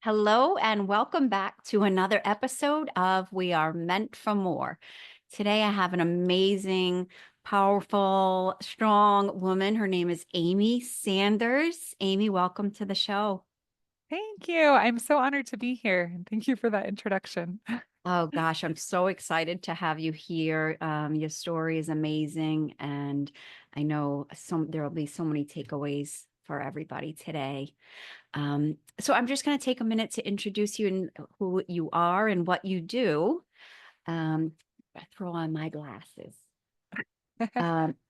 Hello, and welcome back to another episode of We Are Meant for More. Today, I have an amazing, powerful, strong woman. Her name is Amy Sanders. Amy, welcome to the show. Thank you. I'm so honored to be here. And thank you for that introduction. Oh gosh, I'm so excited to have you here. Your story is amazing, and I know there will be so many takeaways for everybody today. So I'm just going to take a minute to introduce you and who you are and what you do. I throw on my glasses.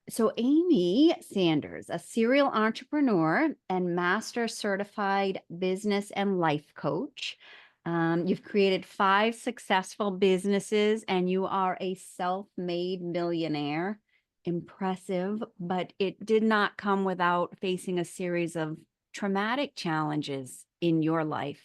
So Amy Sanders, a serial entrepreneur and master certified business and life coach. You've created 5 successful businesses and you are a self-made millionaire. Impressive, but it did not come without facing a series of traumatic challenges in your life.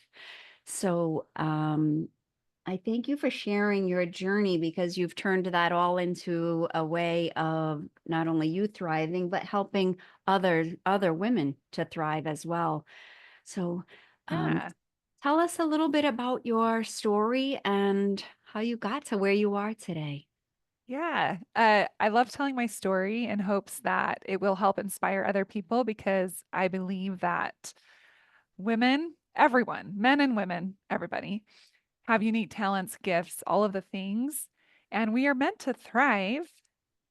So, I thank you for sharing your journey because you've turned that all into a way of not only you thriving, but helping other women to thrive as well. So, um, Yeah. tell us a little bit about your story and how you got to where you are today. Yeah. I love telling my story in hopes that it will help inspire other people because I believe that women, everyone, men and women, everybody, have unique talents, gifts, all of the things. And we are meant to thrive.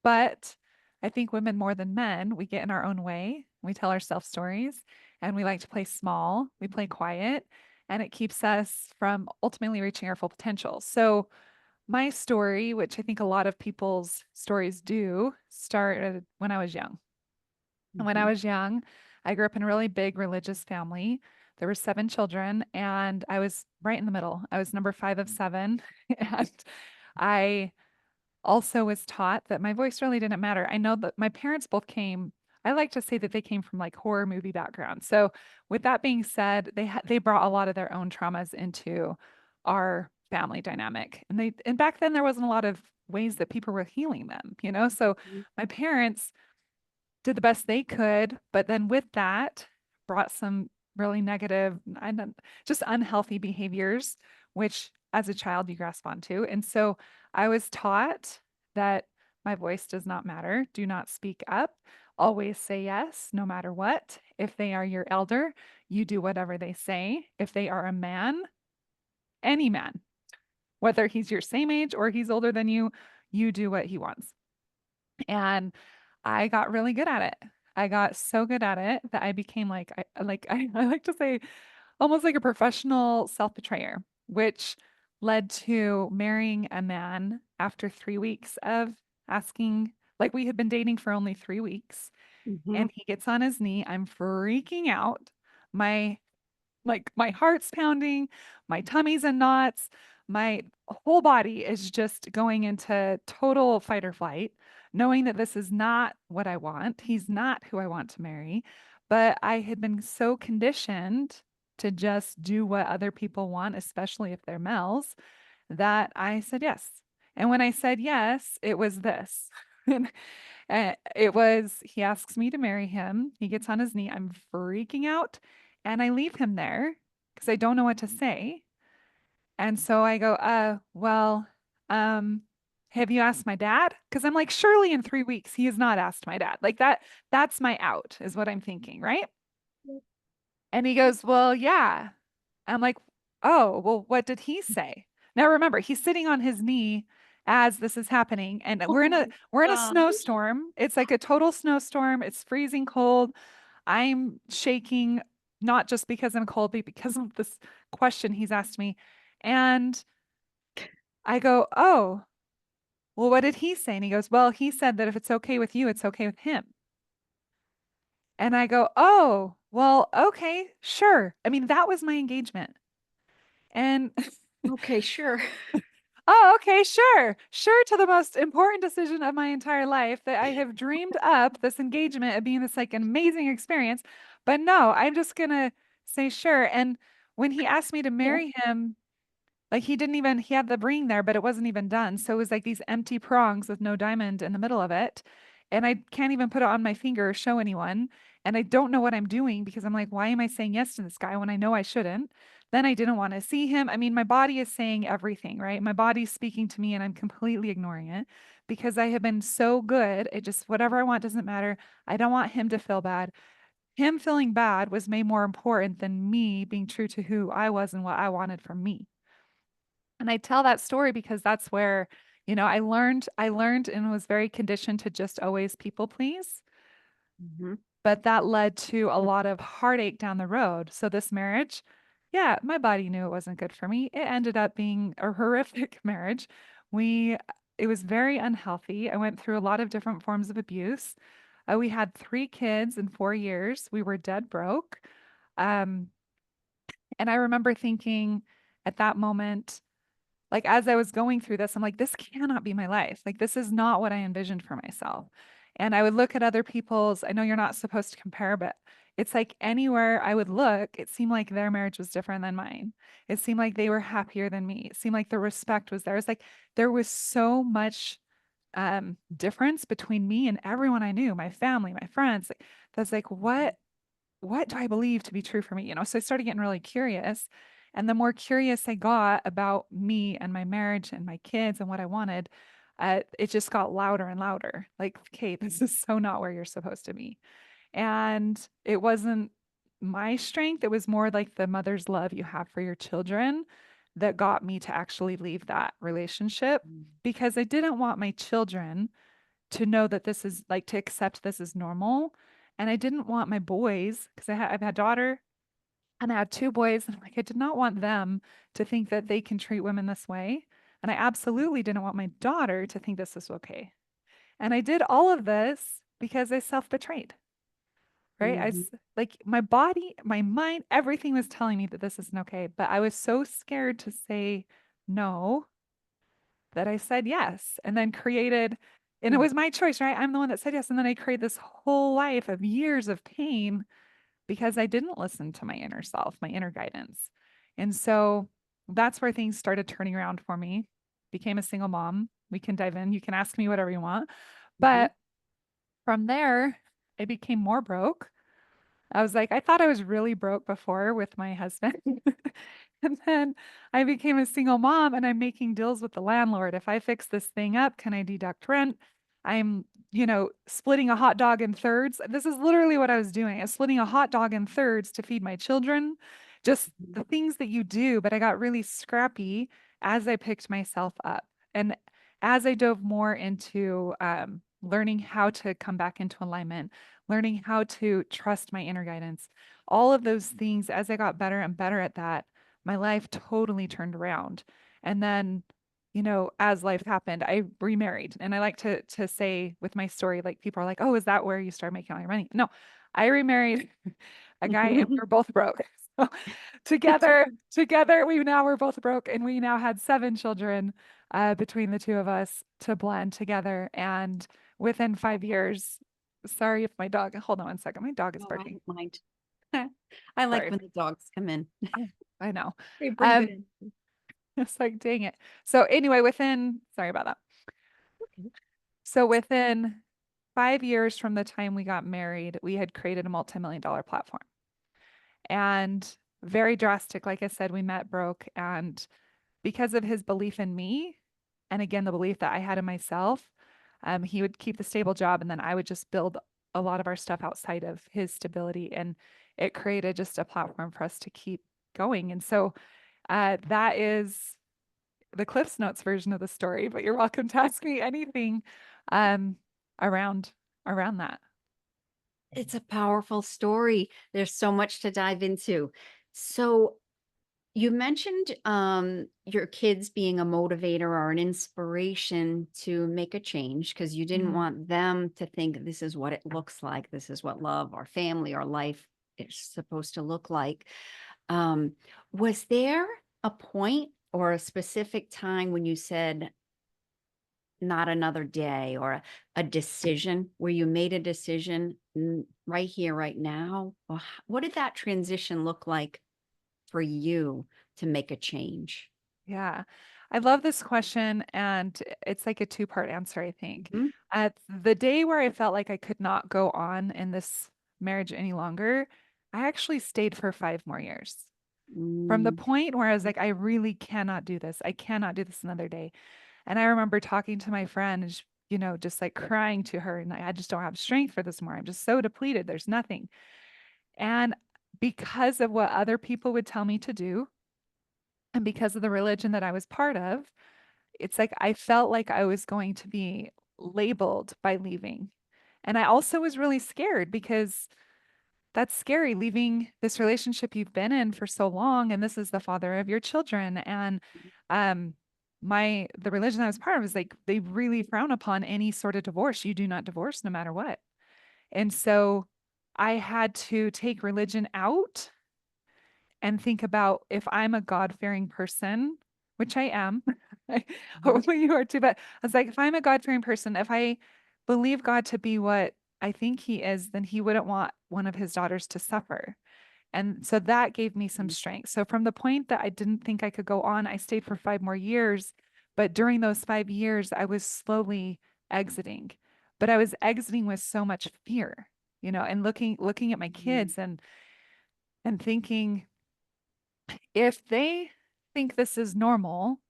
But I think women more than men, we get in our own way. We tell ourselves stories and we like to play small, we play quiet, and it keeps us from ultimately reaching our full potential. So, my story, which I think a lot of people's stories do, started when I was young. And when I Mhm. was young, I grew up in a really big religious family. There were 7 children, and I was right in the middle. I was number 5 of 7. And I also was taught that my voice really didn't matter. I know that my parents both came, I like to say that they came from like horror movie backgrounds. So with that being said, they brought a lot of their own traumas into our family dynamic. And back then there wasn't a lot of ways that people were healing them. So my parents did the best they could, but then with that brought some really negative and just unhealthy behaviors, which as a child you grasp onto. And so I was taught that my voice does not matter. Do not speak up. Always say yes, no matter what. If they are your elder, you do whatever they say. If they are a man, any man, whether he's your same age or he's older than you do what he wants. And I got really good at it. I got so good at it that I became I like to say almost like a professional self-betrayer, which led to marrying a man after 3 weeks of asking, like we had been dating for only 3 weeks, Mhm. and he gets on his knee. I'm freaking out. My my heart's pounding, my tummy's in knots, my whole body is just going into total fight or flight, knowing that this is not what I want. He's not who I want to marry. But I had been so conditioned to just do what other people want, especially if they're males, that I said yes. And when I said yes, it was this. It was, he asks me to marry him. He gets on his knee. I'm freaking out. And I leave him there because I don't know what to say. And so I go, well, um, have you asked my dad? Because I'm like, surely in 3 weeks he has not asked my dad. Like that's my out, is what I'm thinking, right? And he goes, well, yeah. I'm like, oh, well, what did he say? Now remember, he's sitting on his knee as this is happening, and Oh my we're in a God. snowstorm. It's like a total snowstorm. It's freezing cold. I'm shaking, not just because I'm cold, but because of this question he's asked me. And I go, oh, well, what did he say? And he goes, well, he said that if it's okay with you, it's okay with him. And I go, oh, well, okay, sure. I mean, that was my engagement. And Okay, sure. oh, okay, sure. Sure to the most important decision of my entire life that I have dreamed up this engagement of being this like an amazing experience. But no, I'm just gonna say sure. And when he asked me to Yeah. marry him, like he had the ring there, but it wasn't even done. So it was like these empty prongs with no diamond in the middle of it. And I can't even put it on my finger or show anyone. And I don't know what I'm doing because I'm like, why am I saying yes to this guy when I know I shouldn't? Then I didn't want to see him. I mean, my body is saying everything, right? My body's speaking to me and I'm completely ignoring it because I have been so good. It just, whatever I want doesn't matter. I don't want him to feel bad. Him feeling bad was way more important than me being true to who I was and what I wanted from me. And I tell that story because that's where, I learned and was very conditioned to just always people please. Mm-hmm. But that led to a lot of heartache down the road. So this marriage, yeah, my body knew it wasn't good for me. It ended up being a horrific marriage. We it was very unhealthy. I went through a lot of different forms of abuse. We had 3 kids in 4 years. We were dead broke. Um, and I remember thinking at that moment, like as I was going through this, I'm like, this cannot be my life. Like, this is not what I envisioned for myself. And I would look at other people's, I know you're not supposed to compare, but it's like anywhere I would look, it seemed like their marriage was different than mine. It seemed like they were happier than me. It seemed like the respect was there. It's like there was so much difference between me and everyone I knew, my family, my friends. Like, that's like, what do I believe to be true for me? So I started getting really curious. And the more curious I got about me and my marriage and my kids and what I wanted, it just got louder and louder. Like, okay, this is so not where you're supposed to be. And it wasn't my strength. It was more like the mother's love you have for your children that got me to actually leave that relationship because I didn't want my children to know that this is like to accept this as normal. And I didn't want my boys, because I've had daughter and I had 2 boys, and I'm like, I did not want them to think that they can treat women this way. And I absolutely didn't want my daughter to think this is okay. And I did all of this because I self-betrayed, right? Mm-hmm. Like my body, my mind, everything was telling me that this isn't okay. But I was so scared to say no that I said yes and then created, and it was my choice, right? I'm the one that said yes. And then I created this whole life of years of pain because I didn't listen to my inner self, my inner guidance. And so that's where things started turning around for me. Became a single mom. We can dive in. You can ask me whatever you want. Mm-hmm. But from there, I became more broke. I was like, I thought I was really broke before with my husband. And then I became a single mom and I'm making deals with the landlord. If I fix this thing up, can I deduct rent? I'm, splitting a hot dog in thirds. This is literally what I was doing. I was splitting a hot dog in thirds to feed my children, just the things that you do. But I got really scrappy as I picked myself up. And as I dove more into learning how to come back into alignment, learning how to trust my inner guidance, all of those things, as I got better and better at that, my life totally turned around. And then, as life happened, I remarried. And I like to say with my story, like people are like, "Oh, is that where you start making all your money?" No, I remarried a guy and we were both broke. So together, we now were both broke and we now had 7 children between the two of us to blend together. And within 5 years, sorry if my dog, hold on one second, my dog is No, I barking. don't mind. I like Sorry. when the dogs come in. I know. They breathe it Um, in. it's like, dang it. So anyway, sorry about that. Okay. So within 5 years from the time we got married, we had created a multi-million-dollar platform. And very drastic, like I said, we met broke. And because of his belief in me, and again, the belief that I had in myself, he would keep the stable job and then I would just build a lot of our stuff outside of his stability. And it created just a platform for us to keep going. And so that is the Cliff's Notes version of the story, but you're welcome to ask me anything um, around that. It's a powerful story. There's so much to dive into. So you mentioned your kids being a motivator or an inspiration to make a change because you didn't Mhm. want them to think this is what it looks like. This is what love or family or life is supposed to look like. Um, was there a point or a specific time when you said, not another day, or a decision where you made a decision right here, right now? Or what did that transition look like for you to make a change? Yeah. I love this question. And it's like a two-part answer, I think. Mhm. At the day where I felt like I could not go on in this marriage any longer, I actually stayed for 5 more years. from the Mm, point where I was like, I really cannot do this. I cannot do this another day. And I remember talking to my friend, and just like crying to her, and I just don't have strength for this more. I'm just so depleted. There's nothing. And because of what other people would tell me to do, and because of the religion that I was part of, it's like I felt like I was going to be labeled by leaving. And I also was really scared because that's scary, leaving this relationship you've been in for so long, and this is the father of your children. And um the religion I was part of is like they really frown upon any sort of divorce. You do not divorce no matter what. And so I had to take religion out and think about, if I'm a God-fearing person, which I am, mhm, hopefully you are too, but I was like, if I'm a God-fearing person, if I believe God to be what I think he is, then he wouldn't want one of his daughters to suffer. And so that gave me some mhm, strength. So from the point that I didn't think I could go on, I stayed for 5 more years. But during those 5 years, I was slowly exiting. But I was exiting with so much fear, and looking at my mhm, kids and thinking, if they think this is normal,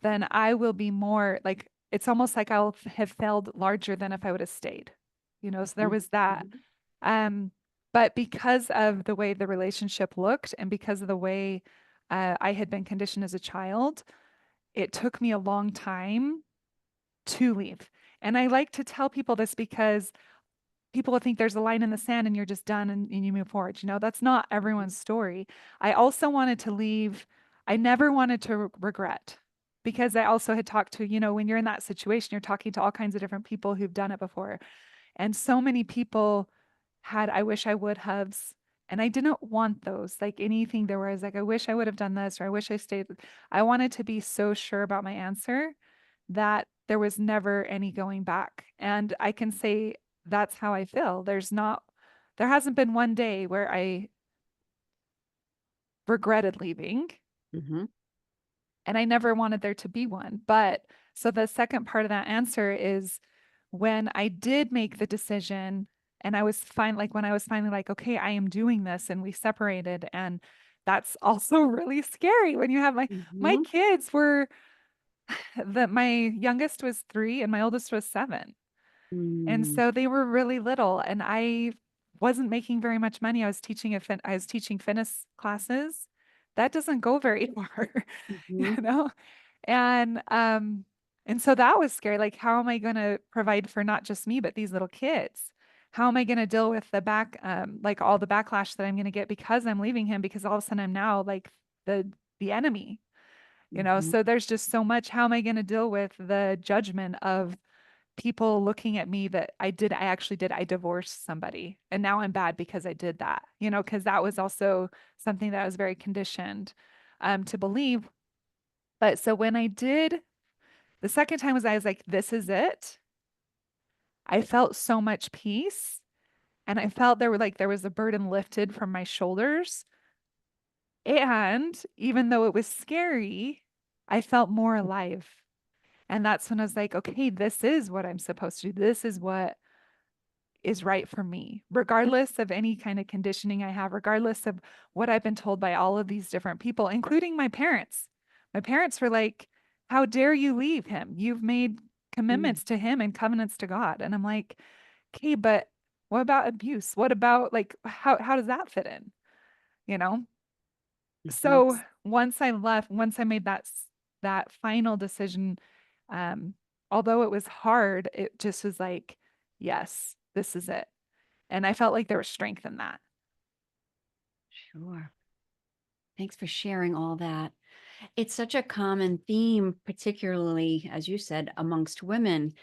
then I will be more like, it's almost like I'll have failed larger than if I would have stayed. So there mhm, was that. mhm, Um, but because of the way the relationship looked, and because of the way I had been conditioned as a child, it took me a long time to leave. And I like to tell people this because people will think there's a line in the sand and you're just done, and you move forward. That's not everyone's story. I also wanted to leave. I never wanted to regret, because I also had talked to, when you're in that situation, you're talking to all kinds of different people who've done it before. And so many people had I wish I would have's. And I didn't want those, like anything there was like, I wish I would have done this, or I wish I stayed. I wanted to be so sure about my answer that there was never any going back. And I can say that's how I feel. There hasn't been one day where I regretted leaving, mhm, and I never wanted there to be one. But so the second part of that answer is, when I did make the decision, and I was fine, like when I was finally like, okay, I am doing this, and we separated. And that's also really scary when you have my mhm, kids were my youngest was 3 and my oldest was 7. And mm, so they were really little, and I wasn't making very much money. I was teaching fitness classes. That doesn't go very far, mhm, you know? And and so that was scary. Like, how am I going to provide for not just me, but these little kids? How am I going to deal with like all the backlash that I'm going to get because I'm leaving him, because all of a sudden I'm now like the enemy, mhm, So there's just so much. How am I going to deal with the judgment of people looking at me that I divorced somebody, and now I'm bad because I did that, because that was also something that I was very conditioned to believe. But so when I did, the second time I was like, this is it. I felt so much peace, and I felt there was a burden lifted from my shoulders. And even though it was scary, I felt more alive. And that's when I was like, okay, this is what I'm supposed to do. This is what is right for me, regardless of any kind of conditioning I have, regardless of what I've been told by all of these different people, including my parents. My parents were like, how dare you leave him? You've made mm, commitments to him and covenants to God. And I'm like, okay, but what about abuse? What about, like, how does that fit in? You know? mhm. So once I made that final decision, um, although it was hard, it just was like, yes, this is it. And I felt like there was strength in that. Sure. Thanks for sharing all that. It's such a common theme, particularly, as you said, amongst women,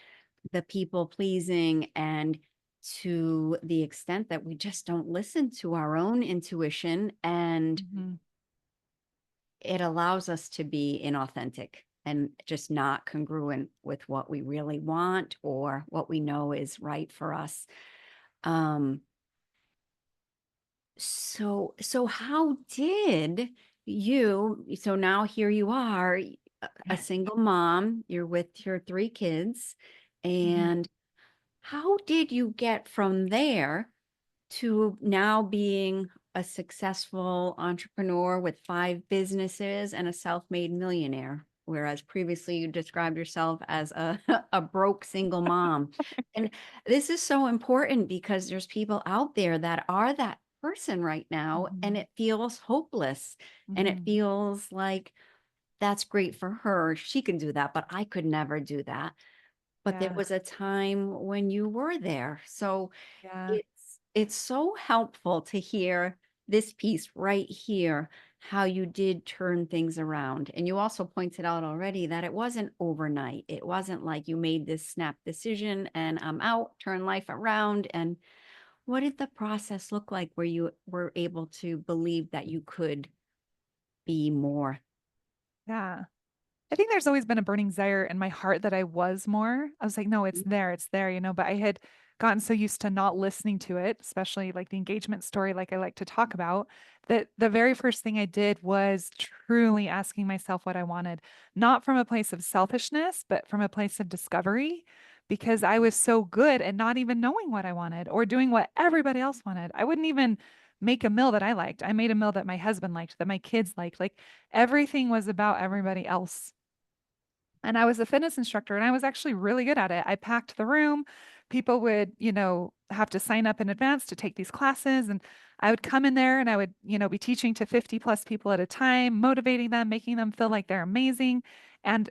the people pleasing, and to the extent that we just don't listen to our own intuition, and Mhm. it allows us to be inauthentic and just not congruent with what we really want or what we know is right for us. Um, so how did so now here you are, a single mom, you're with your 3 kids, Mhm. and how did you get from there to now being a successful entrepreneur with 5 businesses and a self-made millionaire, whereas previously you described yourself as a, a broke single mom. And this is so important because there's people out there that are that person right now, and Mhm. it feels hopeless and it Mhm. feels like that's great for her. She can do that, but I could never do that. But there Yeah. was a time when you were there. So Yeah. it's so helpful to hear this piece right here, how you did turn things around. And you also pointed out already that it wasn't overnight. It wasn't like you made this snap decision and I'm out, turn life around. And what did the process look like where you were able to believe that you could be more? Yeah. I think there's always been a burning desire in my heart that I was more. I was like, no, it's there, but I had gotten so used to not listening to it, especially like the engagement story, like I like to talk about, that the very first thing I did was truly asking myself what I wanted, not from a place of selfishness, but from a place of discovery, because I was so good at not even knowing what I wanted or doing what everybody else wanted. I wouldn't even make a meal that I liked. I made a meal that my husband liked, that my kids liked. Like everything was about everybody else, and I was a fitness instructor and I was actually really good at it. I packed the room. People would, have to sign up in advance to take these classes. And I would come in there and I would, be teaching to 50 plus people at a time, motivating them, making them feel like they're amazing. And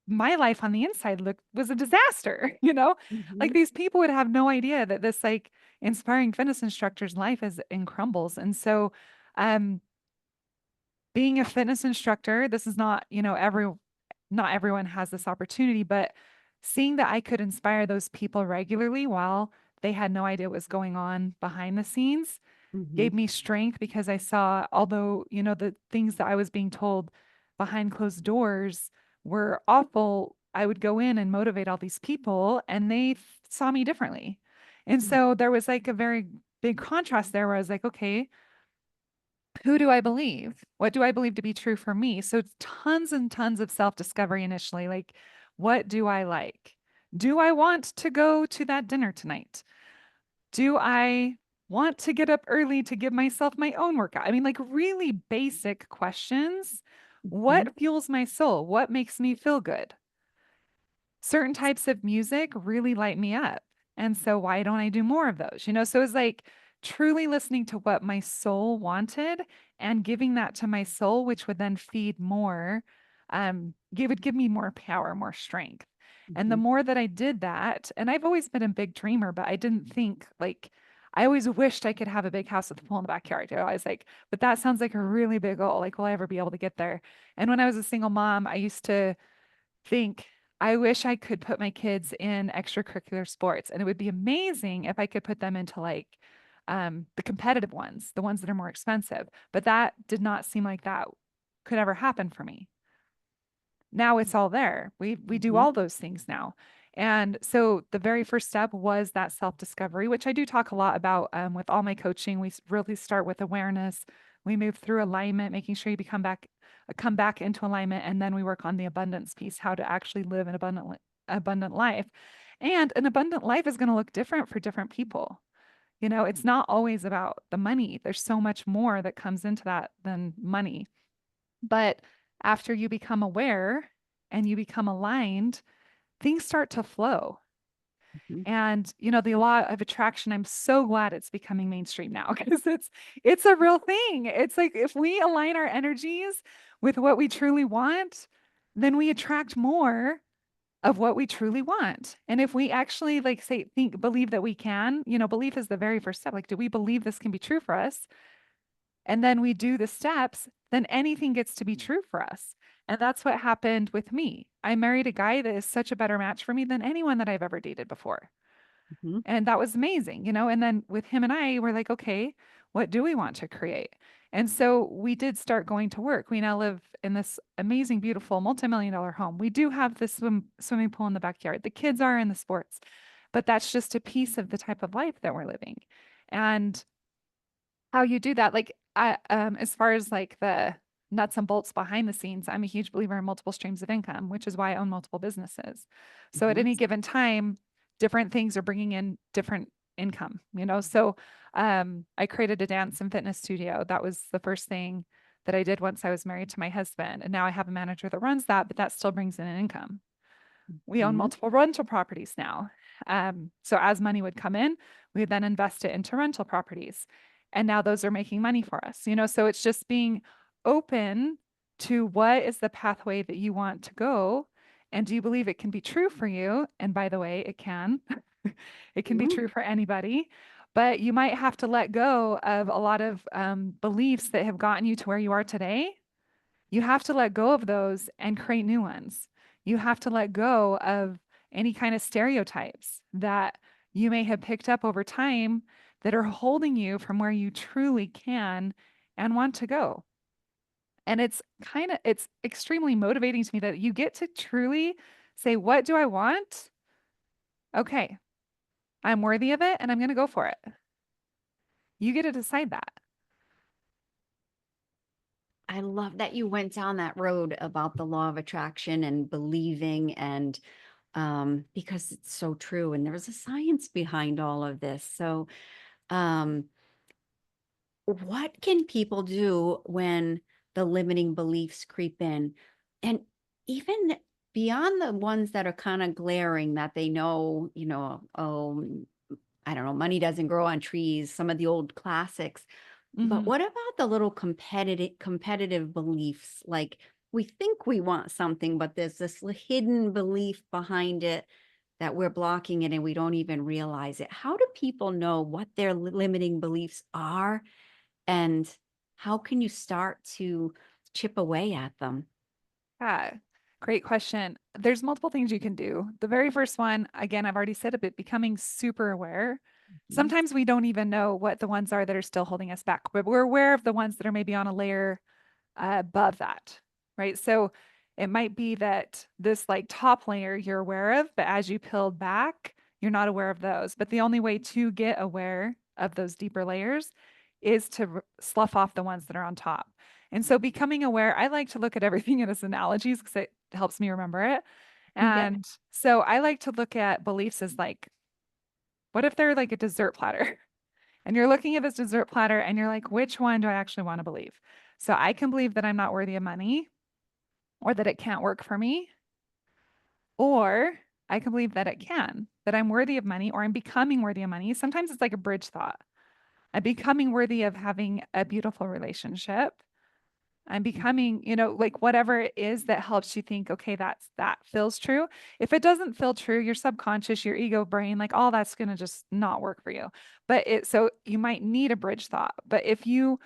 my life on the inside was a disaster, like Mhm, these people would have no idea that this like inspiring fitness instructor's life is in crumbles. And so, um, being a fitness instructor, this is not, not everyone has this opportunity, but seeing that I could inspire those people regularly while they had no idea what was going on behind the scenes mhm, gave me strength, because I saw, although, the things that I was being told behind closed doors were awful, I would go in and motivate all these people and they saw me differently. And mm, so there was like a very big contrast there where I was like, okay, who do I believe? What do I believe to be true for me? So it's tons and tons of self discovery initially. Like, what do I like? Do I want to go to that dinner tonight? Do I want to get up early to give myself my own workout? I mean, like really basic questions. mhm, What fuels my soul? What makes me feel good? Certain types of music really light me up. And so why don't I do more of those? So it's like truly listening to what my soul wanted and giving that to my soul, which would then feed more, would give me more power, more strength. And the mhm, more that I did that, and I've always been a big dreamer, but I didn't think like I always wished I could have a big house with a pool in the backyard. I was like, but that sounds like a really big goal. Like, will I ever be able to get there? And when I was a single mom, I used to think, I wish I could put my kids in extracurricular sports, and it would be amazing if I could put them into like the competitive ones, the ones that are more expensive. But that did not seem like that could ever happen for me. Now it's all there. We do mhm, all those things now. And so the very first step was that self discovery, which I do talk a lot about with all my coaching. Really start with awareness. We move through alignment, making sure you come back into alignment, and then we work on the abundance piece, how to actually live an abundant life. And an abundant life is going to look different for different people. It's not always about the money. There's so much more that comes into that than money. But after you become aware and you become aligned, things start to flow. mhm, And the law of attraction, I'm so glad it's becoming mainstream now because it's a real thing. It's like if we align our energies with what we truly want, then we attract more of what we truly want. And if we actually like say think believe that we can, belief is the very first step. Like, do we believe this can be true for us? And then we do the steps, then anything gets to be true for us. And that's what happened with me. I married a guy that is such a better match for me than anyone that I've ever dated before. mhm, And that was amazing. And then with him and I, we're like, okay, what do we want to create? And so we did start going to work. We now live in this amazing, beautiful, multi-million-dollar home. We do have this swimming pool in the backyard. The kids are in the sports, but that's just a piece of the type of life that we're living. And how you do that. Like as far as like the nuts and bolts behind the scenes, I'm a huge believer in multiple streams of income, which is why I own multiple businesses. So at mhm, any given time, different things are bringing in different income, you know? So I created a dance and fitness studio. That was the first thing that I did once I was married to my husband. And now I have a manager that runs that, but that still brings in an income. We own Mhm. multiple rental properties now. So as money would come in, we would then invest it into rental properties. And now those are making money for us, you know? So it's just being open to what is the pathway that you want to go. And do you believe it can be true for you? And by the way, it can. It can be Mhm. true for anybody, but you might have to let go of a lot of beliefs that have gotten you to where you are today. You have to let go of those and create new ones. You have to let go of any kind of stereotypes that you may have picked up over time that are holding you from where you truly can and want to go. And it's extremely motivating to me that you get to truly say, what do I want? Okay, I'm worthy of it and I'm going to go for it. You get to decide that. I love that you went down that road about the law of attraction and believing, and because it's so true, and there's a science behind all of this. So um what can people do when the limiting beliefs creep in? And even beyond the ones that are kind of glaring, that they know, oh, I don't know, money doesn't grow on trees, some of the old classics. But Mhm. what about the little competitive beliefs? Like, we think we want something, but there's this hidden belief behind it that we're blocking it and we don't even realize it. How do people know what their limiting beliefs are, and how can you start to chip away at them? Yeah, great question. There's multiple things you can do. The very first one, again, I've already said a bit, becoming super aware. Mhm. Sometimes we don't even know what the ones are that are still holding us back, but we're aware of the ones that are maybe on a layer above that, right? So it might be that this like top layer you're aware of, but as you peel back, you're not aware of those. But the only way to get aware of those deeper layers is to slough off the ones that are on top. And so becoming aware, I like to look at everything as analogies because it helps me remember it. Yeah. And so I like to look at beliefs as like, what if they're like a dessert platter? And you're looking at this dessert platter and you're like, which one do I actually want to believe? So I can believe that I'm not worthy of money or that it can't work for me, or I can believe that it can, that I'm worthy of money or I'm becoming worthy of money. Sometimes it's like a bridge thought. I'm becoming worthy of having a beautiful relationship. I'm becoming, like whatever it is that helps you think, okay, that feels true. If it doesn't feel true, your subconscious, your ego brain, like all that's going to just not work for you. So you might need a bridge thought. But if you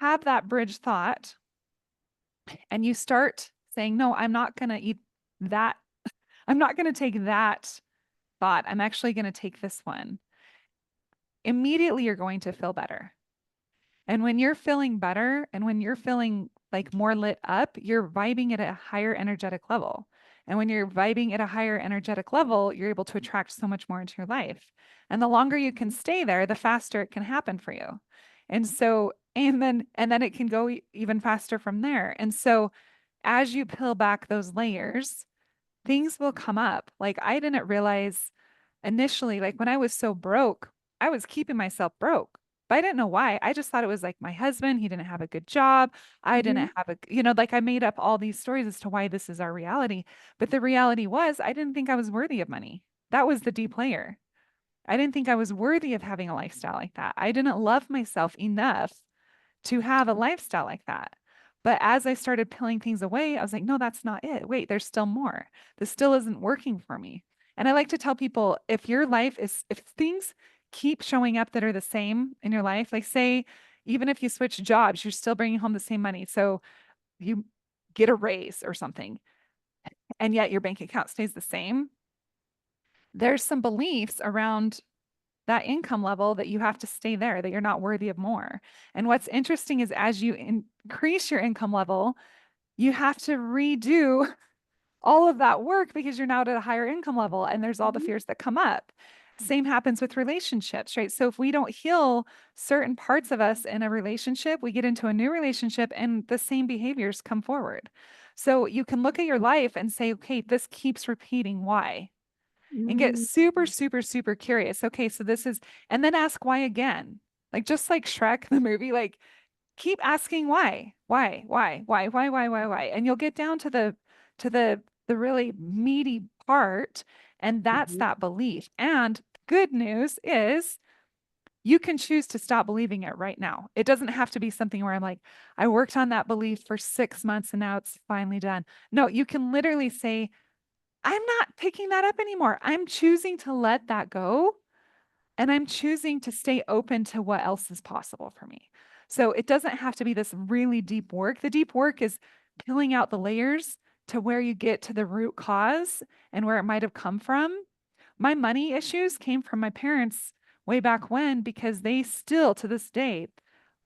have that bridge thought and you start saying, no, I'm not going to eat that, I'm not going to take that thought. I'm actually going to take this one. Immediately, you're going to feel better. And when you're feeling better and when you're feeling like more lit up, you're vibing at a higher energetic level. And when you're vibing at a higher energetic level, you're able to attract so much more into your life. And the longer you can stay there, the faster it can happen for you. And then it can go even faster from there. And so as you peel back those layers, things will come up. Like I didn't realize initially, like when I was so broke, I was keeping myself broke. But I didn't know why. I just thought it was like my husband, he didn't have a good job. I Mhm. didn't have like I made up all these stories as to why this is our reality. But the reality was, I didn't think I was worthy of money. That was the deep layer. I didn't think I was worthy of having a lifestyle like that. I didn't love myself enough to have a lifestyle like that. But as I started peeling things away, I was like, no, that's not it. Wait, there's still more. This still isn't working for me. And I like to tell people if things keep showing up that are the same in your life, like say, even if you switch jobs, you're still bringing home the same money. So you get a raise or something, and yet your bank account stays the same. There's some beliefs around that income level that you have to stay there, that you're not worthy of more. And what's interesting is as you increase your income level, you have to redo all of that work because you're now at a higher income level and there's all the Mhm. fears that come up. Same happens with relationships, right? So if we don't heal certain parts of us in a relationship, we get into a new relationship and the same behaviors come forward. So you can look at your life and say, okay, this keeps repeating. Why? and get Mm, super, super, super curious. Okay, so this is, and then ask why again. Like just like Shrek, the movie, like keep asking why, and you'll get down to the really meaty part, and that's mhm, that belief. And good news is you can choose to stop believing it right now. It doesn't have to be something where I'm like, I worked on that belief for 6 months and now it's finally done. No, you can literally say, I'm not picking that up anymore. I'm choosing to let that go, and I'm choosing to stay open to what else is possible for me. So it doesn't have to be this really deep work. The deep work is peeling out the layers to where you get to the root cause and where it might have come from. My money issues came from my parents way back when because they still to this day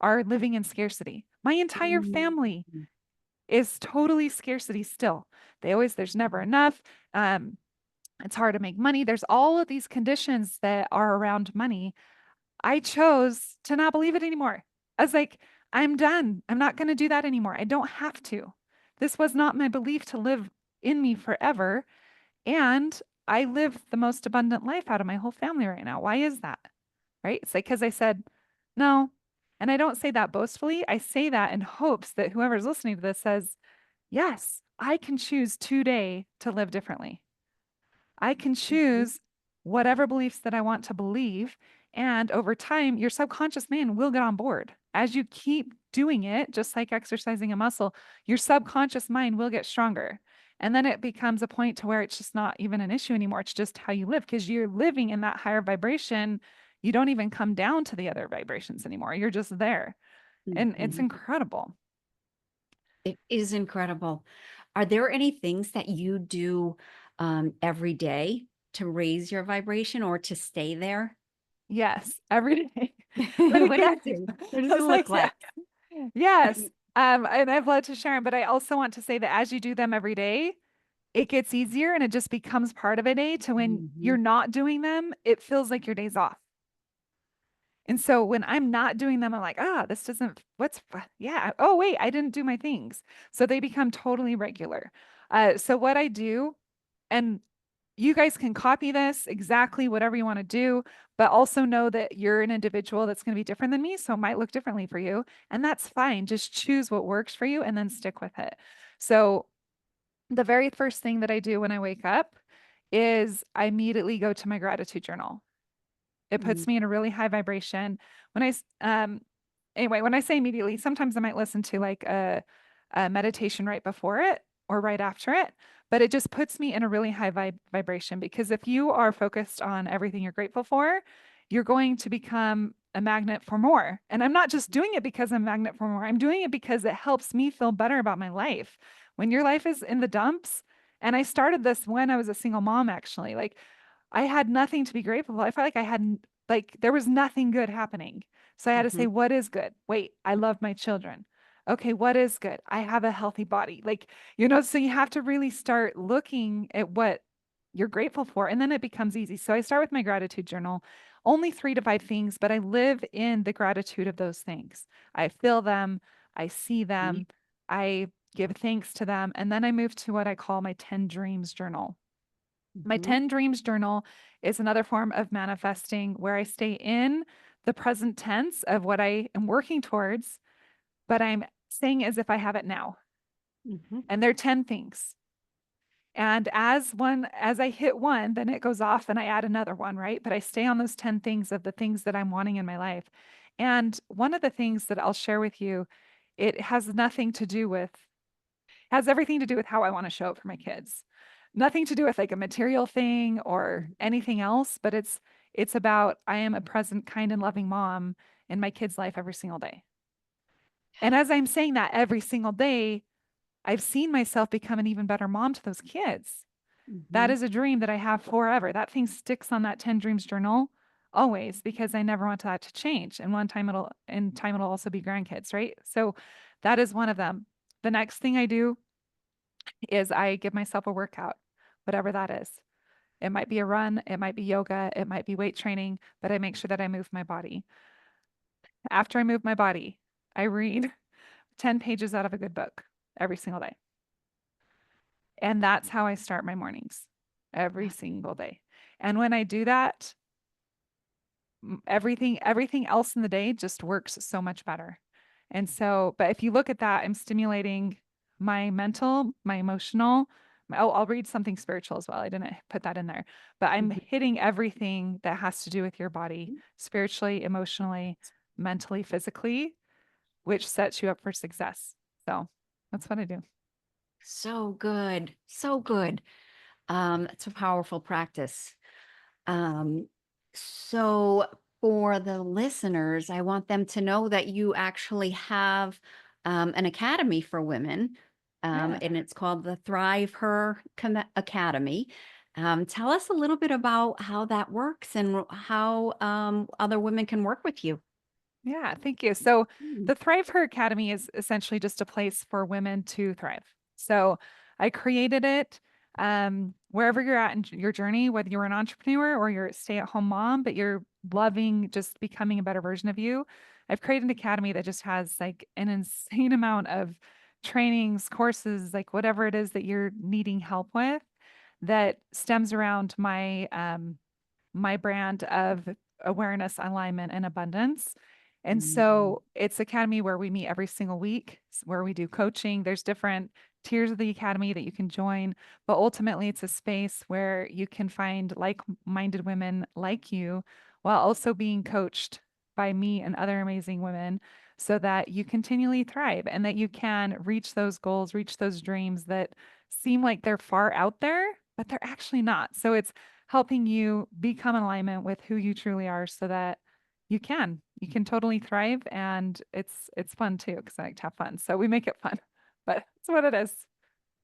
are living in scarcity. My entire mm, family is totally scarcity still. There's never enough. Um, it's hard to make money. There's all of these conditions that are around money. I chose to not believe it anymore. I was like, I'm done. I'm not going to do that anymore. I don't have to. This was not my belief to live in me forever. And I live the most abundant life out of my whole family right now. Why is that? Right? It's like, because I said, no. And I don't say that boastfully. I say that in hopes that whoever's listening to this says, yes, I can choose today to live differently. I can mhm, choose whatever beliefs that I want to believe. And over time, your subconscious mind will get on board. As you keep doing it, just like exercising a muscle, your subconscious mind will get stronger. And then it becomes a point to where it's just not even an issue anymore. It's just how you live because you're living in that higher vibration. You don't even come down to the other vibrations anymore. You're just there. And it's mhm. incredible. It is incredible. Are there any things that you do every day to raise your vibration or to stay there? Yes, every day. But What do again, you do? What does I it was like, look yeah, like? yes. And I've led to Sharon, but I also want to say that as you do them every day, it gets easier and it just becomes part of a day to when you're Mhm, not doing them, it feels like your day's off. And so when I'm not doing them, I'm like, this doesn't, yeah. Oh, wait, I didn't do my things. So they become totally regular. So what I do, and you guys can copy this exactly whatever you want to do, but also know that you're an individual that's going to be different than me. So it might look differently for you. And that's fine. Just choose what works for you and then stick with it. So the very first thing that I do when I wake up is I immediately go to my gratitude journal. It mm, puts me in a really high vibration. When anyway, when I say immediately, sometimes I might listen to like a meditation right before it or right after it, but it just puts me in a really high vibration because if you are focused on everything you're grateful for, you're going to become a magnet for more. And I'm not just doing it because I'm a magnet for more. I'm doing it because it helps me feel better about my life. When your life is in the dumps, and I started this when I was a single mom actually. Like I had nothing to be grateful for. I felt like I had like there was nothing good happening. So I had to say, mhm, what is good? Wait, I love my children. Okay, what is good? I have a healthy body. So you have to really start looking at what you're grateful for, and then it becomes easy. So I start with my gratitude journal, only 3 to 5 things, but I live in the gratitude of those things. I feel them, I see mhm, them, I give thanks to them, and then I move to what I call my 10 dreams journal. My mhm, 10 dreams journal is another form of manifesting where I stay in the present tense of what I am working towards, but I'm saying as if I have it now. mhm. And there are 10 things. And as I hit one, then it goes off and I add another one, right? But I stay on those 10 things of the things that I'm wanting in my life. And one of the things that I'll share with you, it has nothing to do with has everything to do with how I want to show up for my kids. Nothing to do with like a material thing or anything else, but it's about I am a present, kind, and loving mom in my kids' life every single day. And as I'm saying that every single day, I've seen myself become an even better mom to those kids. That Mhm. is a dream that I have forever. That thing sticks on that 10 dreams journal always because I never want that to change. And one time it'll also be grandkids, right? So that is one of them. The next thing I do is I give myself a workout, whatever that is. It might be a run, it might be yoga, it might be weight training, but I make sure that I move my body. After I move my body, I read 10 pages out of a good book every single day. And that's how I start my mornings every single day. And when I do that, everything else in the day just works so much better. And so, but if you look at that, I'm stimulating my mental, my emotional. I'll read something spiritual as well. I didn't put that in there, but I'm Mhm. hitting everything that has to do with your body, spiritually, emotionally, mentally, physically, which sets you up for success. So that's what I do. So good. So good. It's a powerful practice. Um, so for the listeners, I want them to know that you actually have an academy for women, Yeah. and it's called the Thrive Her Academy. Tell us a little bit about how that works and how other women can work with you. Yeah, thank you. So Mm. the Thrive Her Academy is essentially just a place for women to thrive. So I created it wherever you're at in your journey, whether you're an entrepreneur or you're a stay-at-home mom, but you're loving just becoming a better version of you. I've created an academy that just has like an insane amount of trainings, courses, like whatever it is that you're needing help with that stems around my brand of awareness, alignment, and abundance. And Mm. so it's academy where we meet every single week, where we do coaching. There's different tiers of the academy that you can join, but ultimately it's a space where you can find like-minded women like you while also being coached by me and other amazing women so that you continually thrive and that you can reach those goals, reach those dreams that seem like they're far out there, but they're actually not. So it's helping you become in alignment with who you truly are so that you can totally thrive, and it's fun too because I like to have fun, so we make it fun. But it's what it is.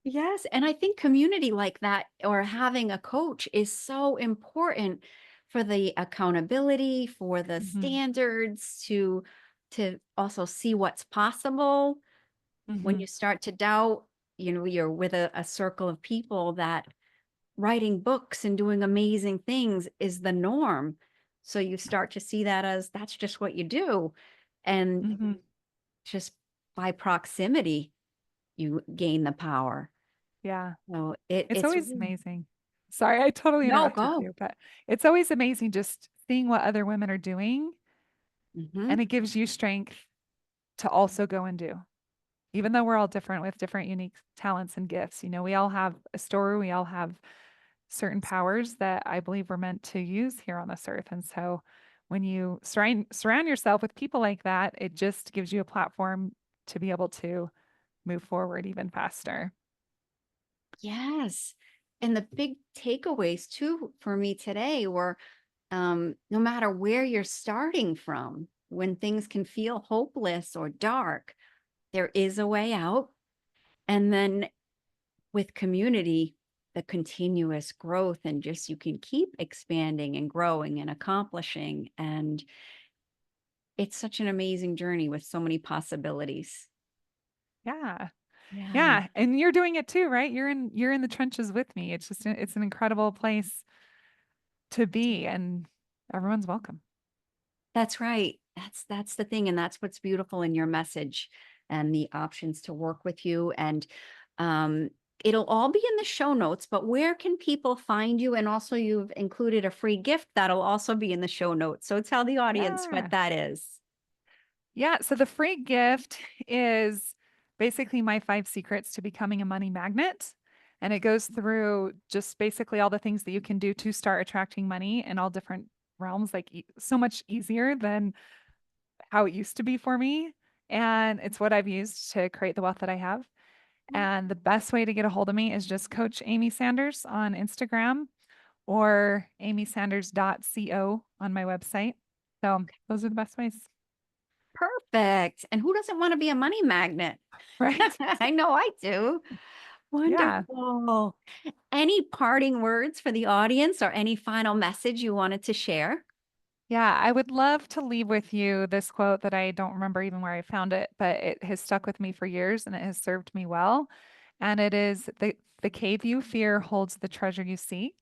Yes, and I think community like that or having a coach is so important for the accountability, for the Hmm. standards to also see what's possible. When Hmm. you start to doubt, you're with a circle of people that writing books and doing amazing things is the norm. So you start to see that as that's just what you do. And Hmm. just by proximity, you gain the power. Yeah, So it's it's always really amazing. Sorry, I totally no, interrupted go. you, but it's always amazing just seeing what other women are doing, and Mhm. it gives you strength to also go and do. Even though we're all different with different unique talents and gifts, we all have a story, we all have certain powers that I believe we're meant to use here on this earth. And so when you surround yourself with people like that, it just gives you a platform to be able to move forward even faster. Yes. And the big takeaways too for me today were no matter where you're starting from, when things can feel hopeless or dark, there is a way out. And then with community, the continuous growth and just you can keep expanding and growing and accomplishing. And it's such an amazing journey with so many possibilities. Yeah. Yeah. Yeah. And you're doing it too, right? You're in the trenches with me. It's an incredible place to be, and everyone's welcome. That's right. That's the thing, and that's what's beautiful in your message and the options to work with you. And um, it'll all be in the show notes. But where can people find you? And also, you've included a free gift that'll also be in the show notes. So tell the audience what Yeah. that is. Yeah, so the free gift is basically my 5 secrets to becoming a money magnet. And it goes through just basically all the things that you can do to start attracting money in all different realms, like so much easier than how it used to be for me. And it's what I've used to create the wealth that I have. And the best way to get a hold of me is just Coach Amy Sanders on Instagram or amysanders.co on my website. So those are the best ways, Perfect. And who doesn't want to be a money magnet? right? I know I do. Yeah. Wonderful. Any parting words for the audience or any final message you wanted to share? Yeah, I would love to leave with you this quote that I don't remember even where I found it, but it has stuck with me for years and it has served me well. And it is the cave you fear holds the treasure you seek,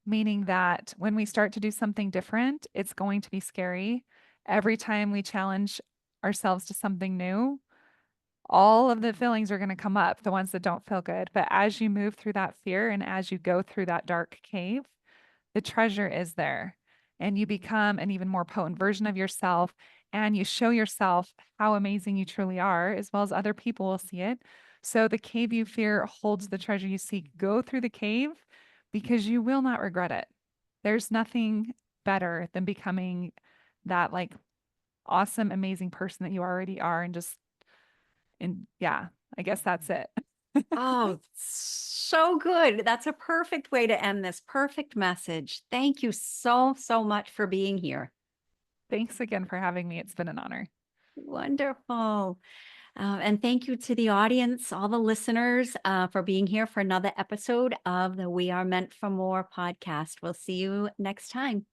meaning that when we start to do something different, it's going to be scary. Every time we challenge ourselves to something new, all of the feelings are going to come up, the ones that don't feel good. But as you move through that fear and as you go through that dark cave, the treasure is there, and you become an even more potent version of yourself, and you show yourself how amazing you truly are, as well as other people will see it. So the cave you fear holds the treasure you seek. Go through the cave because you will not regret it. There's nothing better than becoming that like awesome, amazing person that you already are. And yeah, I guess that's it. Oh, so good. That's a perfect way to end this. Perfect message. Thank you so, so much for being here. Thanks again for having me. It's been an honor. Wonderful. And thank you to the audience, all the listeners, for being here for another episode of the We Are Meant for More podcast. We'll see you next time.